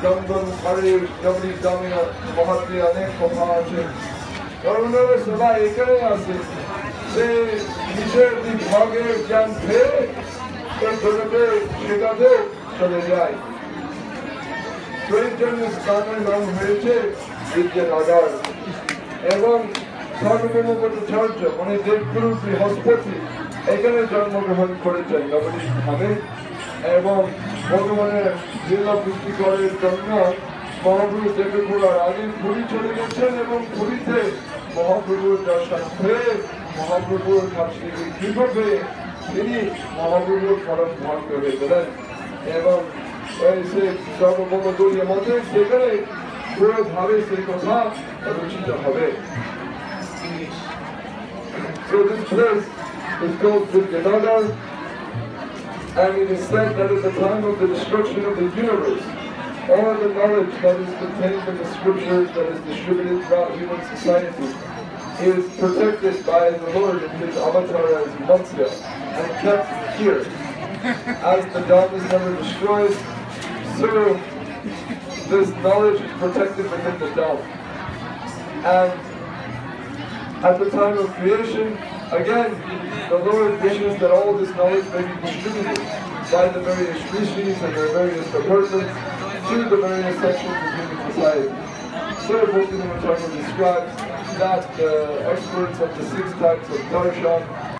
দমদম ঘরে জবরি জমিনা মহাত্মে অনেক কথা আছে করুণার সবাই এখানে আছে সে নিজের বিভাগের জ্ঞান ফেলে ধরবে শেখাতে চলে যায় সেই জন্য স্থানের নাম হয়েছে বিদ্যানগর এবং সর্বভৌম ভট্টাচার্য মানে দেবগুরু বৃহস্পতি এখানে জন্মগ্রহণ করেছেন নবনীতভাবে এবং ভগবানের লীলা পুষ্টি করার জন্য মহাপ্রভু দেবে ঘোরার আগে পুরী চলে গেছেন এবং পুরীতে মহাপ্রভুর দর্শন হয়ে মহাপ্রভুর কাছে কৃপে তিনি মহাপ্রভুর পরম ভক্ত হয়ে গেলেন এবং সে সর্বভৌম দলীয় মতে সেখানে পুরোভাবে সেই কথা রচিত হবে So this place is called Vidyanagar, and it is said that at the time of the destruction of the universe, all the knowledge that is contained in the scriptures that is distributed throughout human society is protected by the Lord in his avatar as Matsya and kept here. As the Dhamma is never destroyed, so this knowledge is protected within the Dhamma. And at the time of creation, again, the Lord wishes that all this knowledge may be distributed by the various species and their various departments to the various sections of human society. So Bhaktivinoda Thakur describes that the experts of the 6 types of darshan